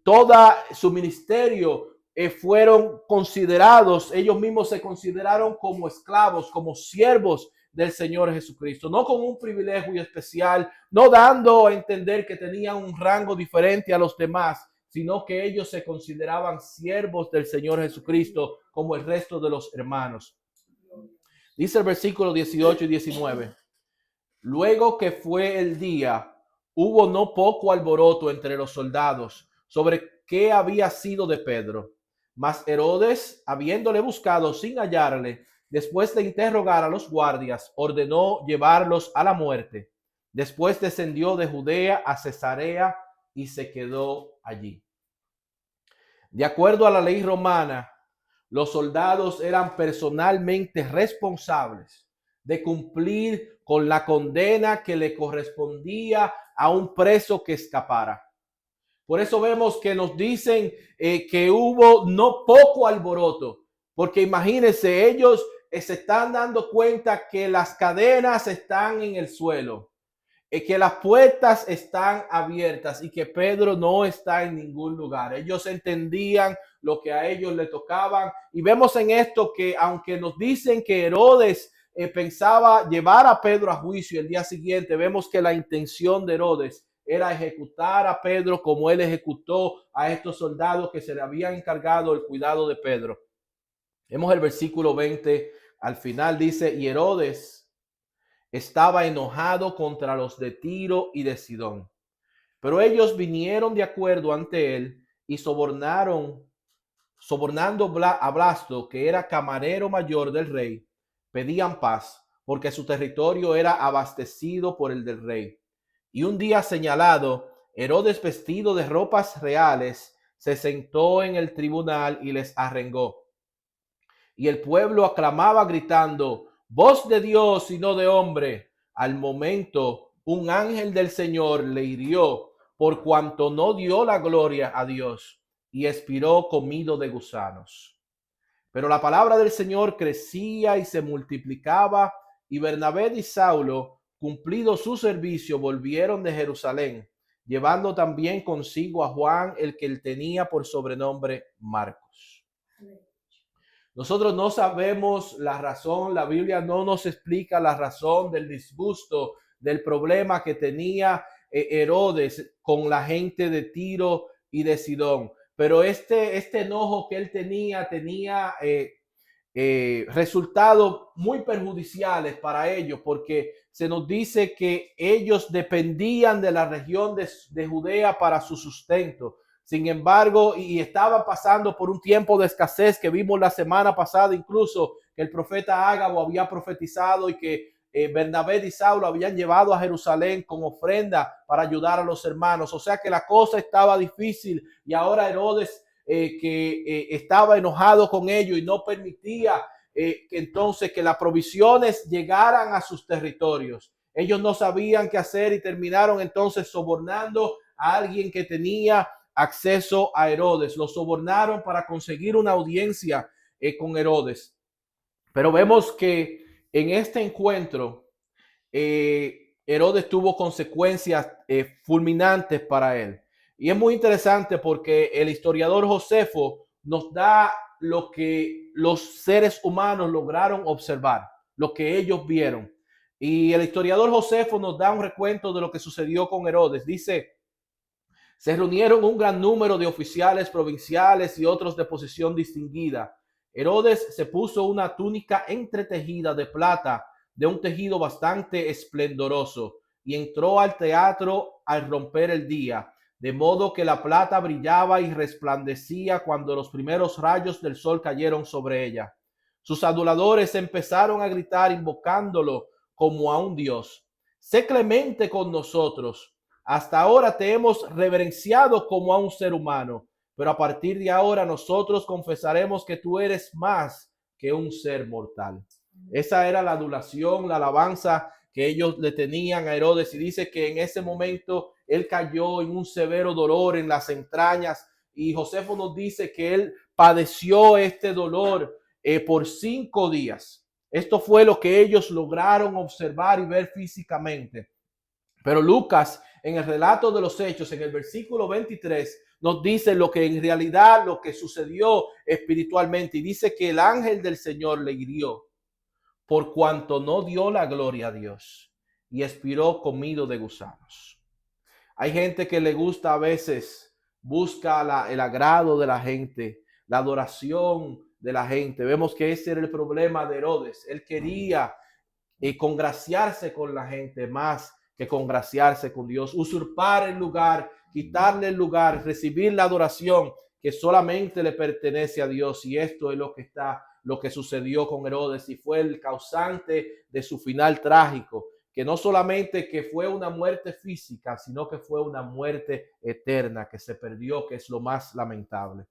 Speaker 1: toda su ministerio fueron considerados, ellos mismos se consideraron como esclavos, como siervos del Señor Jesucristo, no con un privilegio especial, no dando a entender que tenían un rango diferente a los demás, sino que ellos se consideraban siervos del Señor Jesucristo como el resto de los hermanos. Dice el versículo 18 y 19. Luego que fue el día, hubo no poco alboroto entre los soldados sobre qué había sido de Pedro. Mas Herodes, habiéndole buscado sin hallarle, después de interrogar a los guardias, ordenó llevarlos a la muerte. Después descendió de Judea a Cesarea y se quedó allí. De acuerdo a la ley romana, los soldados eran personalmente responsables de cumplir con la condena que le correspondía a un preso que escapara. Por eso vemos que nos dicen que hubo no poco alboroto, porque imagínense, ellos se están dando cuenta que las cadenas están en el suelo, que las puertas están abiertas y que Pedro no está en ningún lugar. Ellos entendían lo que a ellos le tocaban, y vemos en esto que aunque nos dicen que Herodes pensaba llevar a Pedro a juicio el día siguiente, vemos que la intención de Herodes era ejecutar a Pedro como él ejecutó a estos soldados que se le habían encargado el cuidado de Pedro. Vemos el versículo 20, al final dice, y Herodes estaba enojado contra los de Tiro y de Sidón, pero ellos vinieron de acuerdo ante él y sobornando a Blasto, que era camarero mayor del rey, pedían paz, porque su territorio era abastecido por el del rey. Y un día señalado, Herodes, vestido de ropas reales, se sentó en el tribunal y les arengó. Y el pueblo aclamaba gritando, voz de Dios y no de hombre. Al momento, un ángel del Señor le hirió, por cuanto no dio la gloria a Dios, y expiró comido de gusanos. Pero la palabra del Señor crecía y se multiplicaba, y Bernabé y Saulo, cumplido su servicio, volvieron de Jerusalén, llevando también consigo a Juan, el que él tenía por sobrenombre Marcos. Nosotros no sabemos la razón, la Biblia no nos explica la razón del disgusto, del problema que tenía Herodes con la gente de Tiro y de Sidón. Pero este enojo que él tenía resultados muy perjudiciales para ellos, porque se nos dice que ellos dependían de la región de Judea para su sustento. Sin embargo, y estaba pasando por un tiempo de escasez que vimos la semana pasada, incluso que el profeta Ágabo había profetizado y que Bernabé y Saulo habían llevado a Jerusalén con ofrenda para ayudar a los hermanos. O sea que la cosa estaba difícil, y ahora Herodes estaba enojado con ellos y no permitía entonces que las provisiones llegaran a sus territorios. Ellos no sabían qué hacer y terminaron entonces sobornando a alguien que tenía acceso a Herodes. Lo sobornaron para conseguir una audiencia con Herodes. Pero vemos que en este encuentro Herodes tuvo consecuencias fulminantes para él. Y es muy interesante porque el historiador Josefo nos da lo que los seres humanos lograron observar, lo que ellos vieron. Y el historiador Josefo nos da un recuento de lo que sucedió con Herodes. Dice, se reunieron un gran número de oficiales provinciales y otros de posición distinguida. Herodes se puso una túnica entretejida de plata, de un tejido bastante esplendoroso, y entró al teatro al romper el día. de modo que la plata brillaba y resplandecía cuando los primeros rayos del sol cayeron sobre ella. Sus aduladores empezaron a gritar invocándolo como a un dios. Sé clemente con nosotros. Hasta ahora te hemos reverenciado como a un ser humano, pero a partir de ahora nosotros confesaremos que tú eres más que un ser mortal. Esa era la adulación, la alabanza que ellos le tenían a Herodes, y dice que en ese momento él cayó en un severo dolor en las entrañas, y Josefo nos dice que él padeció este dolor por 5 días. Esto fue lo que ellos lograron observar y ver físicamente. Pero Lucas, en el relato de los Hechos, en el versículo 23, nos dice lo que en realidad lo que sucedió espiritualmente, y dice que el ángel del Señor le hirió por cuanto no dio la gloria a Dios y expiró comido de gusanos. Hay gente que le gusta a veces, busca el agrado de la gente, la adoración de la gente. Vemos que ese era el problema de Herodes. Él quería congraciarse con la gente más que congraciarse con Dios, usurpar el lugar, quitarle el lugar, recibir la adoración que solamente le pertenece a Dios. Y esto es lo que sucedió con Herodes, y fue el causante de su final trágico, que no solamente que fue una muerte física, sino que fue una muerte eterna que se perdió, que es lo más lamentable.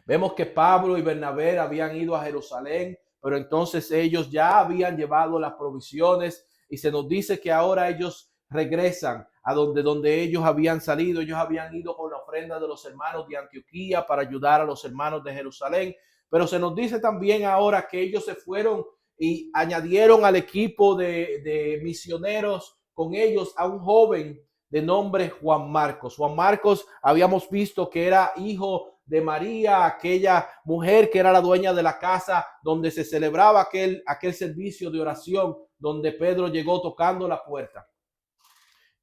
Speaker 1: Vemos que Pablo y Bernabé habían ido a Jerusalén, pero entonces ellos ya habían llevado las provisiones, y se nos dice que ahora ellos regresan a donde ellos habían salido. Ellos habían ido con la ofrenda de los hermanos de Antioquía para ayudar a los hermanos de Jerusalén, pero se nos dice también ahora que ellos se fueron y añadieron al equipo de misioneros con ellos a un joven de nombre Juan Marcos. Juan Marcos habíamos visto que era hijo de María, aquella mujer que era la dueña de la casa donde se celebraba aquel servicio de oración, donde Pedro llegó tocando la puerta.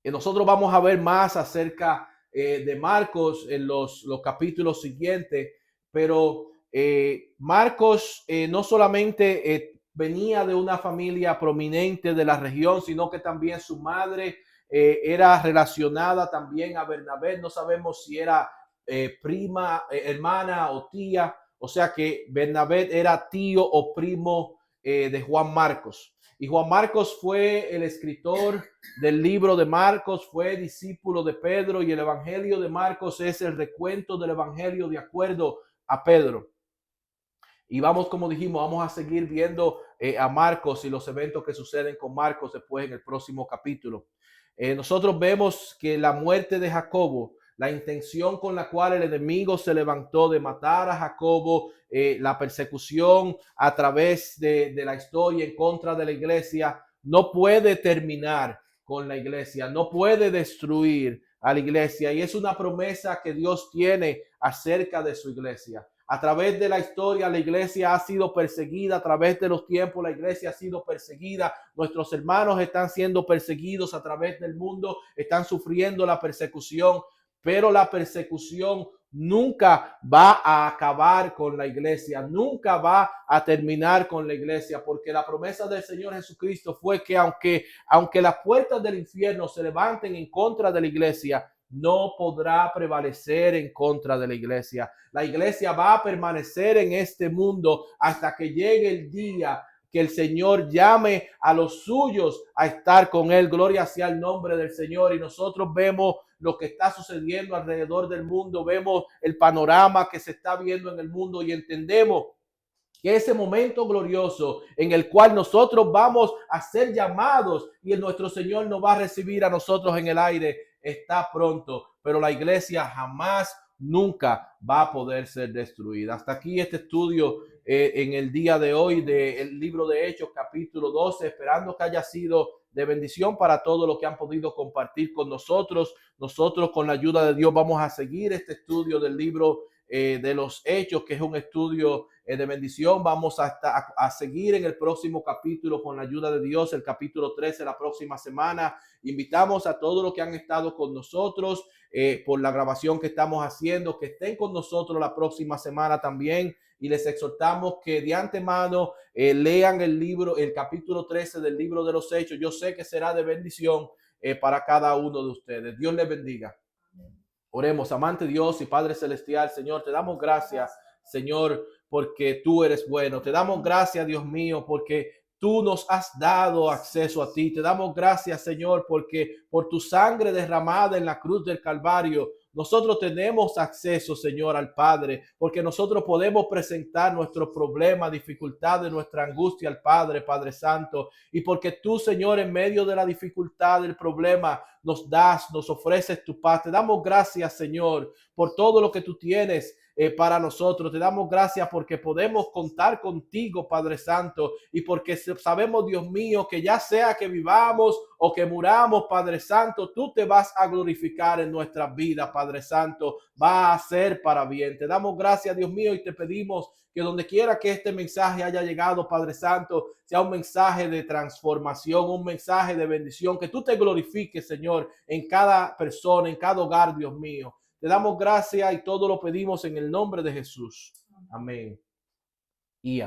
Speaker 1: Y nosotros vamos a ver más acerca de Marcos en los capítulos siguientes, pero Marcos no solamente venía de una familia prominente de la región, sino que también su madre era relacionada también a Bernabé. No sabemos si era prima, hermana o tía, o sea que Bernabé era tío o primo de Juan Marcos. Y Juan Marcos fue el escritor del libro de Marcos, fue discípulo de Pedro, y el evangelio de Marcos es el recuento del evangelio de acuerdo a Pedro. Y vamos, como dijimos, vamos a seguir viendo a Marcos y los eventos que suceden con Marcos después en el próximo capítulo. Nosotros vemos que la muerte de Jacobo, la intención con la cual el enemigo se levantó de matar a Jacobo, la persecución a través de la historia en contra de la iglesia, no puede terminar con la iglesia, no puede destruir a la iglesia. Y es una promesa que Dios tiene acerca de su iglesia. A través de la historia, la iglesia ha sido perseguida. A través de los tiempos, la iglesia ha sido perseguida. Nuestros hermanos están siendo perseguidos a través del mundo, están sufriendo la persecución, pero la persecución nunca va a acabar con la iglesia, nunca va a terminar con la iglesia, porque la promesa del Señor Jesucristo fue que aunque las puertas del infierno se levanten en contra de la iglesia, no podrá prevalecer en contra de la iglesia. La iglesia va a permanecer en este mundo hasta que llegue el día que el Señor llame a los suyos a estar con él. Gloria sea el nombre del Señor. Y nosotros vemos lo que está sucediendo alrededor del mundo, vemos el panorama que se está viendo en el mundo, y entendemos que ese momento glorioso en el cual nosotros vamos a ser llamados y nuestro Señor nos va a recibir a nosotros en el aire está pronto, pero la iglesia jamás, nunca va a poder ser destruida. Hasta aquí este estudio en el día de hoy del libro de Hechos, capítulo 12, esperando que haya sido de bendición para todos los que han podido compartir con nosotros. Nosotros, con la ayuda de Dios, vamos a seguir este estudio del libro de los Hechos, que es un estudio de bendición. Vamos a seguir en el próximo capítulo con la ayuda de Dios, el capítulo 13 la próxima semana. Invitamos a todos los que han estado con nosotros por la grabación que estamos haciendo, que estén con nosotros la próxima semana también, y les exhortamos que de antemano lean el libro, el capítulo 13 del libro de los Hechos. Yo sé que será de bendición para cada uno de ustedes. Dios les bendiga. Oremos, amante Dios y Padre Celestial, Señor, te damos gracias, Señor, porque tú eres bueno. Te damos gracias, Dios mío, porque tú nos has dado acceso a ti. Te damos gracias, Señor, porque por tu sangre derramada en la cruz del Calvario, nosotros tenemos acceso, Señor, al Padre, porque nosotros podemos presentar nuestros problemas, dificultades, nuestra angustia al Padre, Padre Santo, y porque tú, Señor, en medio de la dificultad, del problema, nos ofreces tu paz. Te damos gracias, Señor, por todo lo que tú tienes para nosotros. Te damos gracias porque podemos contar contigo, Padre Santo, y porque sabemos, Dios mío, que ya sea que vivamos o que muramos, Padre Santo, tú te vas a glorificar en nuestra vida, Padre Santo, va a ser para bien. Te damos gracias, Dios mío, y te pedimos que donde quiera que este mensaje haya llegado, Padre Santo, sea un mensaje de transformación, un mensaje de bendición, que tú te glorifiques, Señor, en cada persona, en cada hogar, Dios mío. Te damos gracias y todo lo pedimos en el nombre de Jesús. Amén.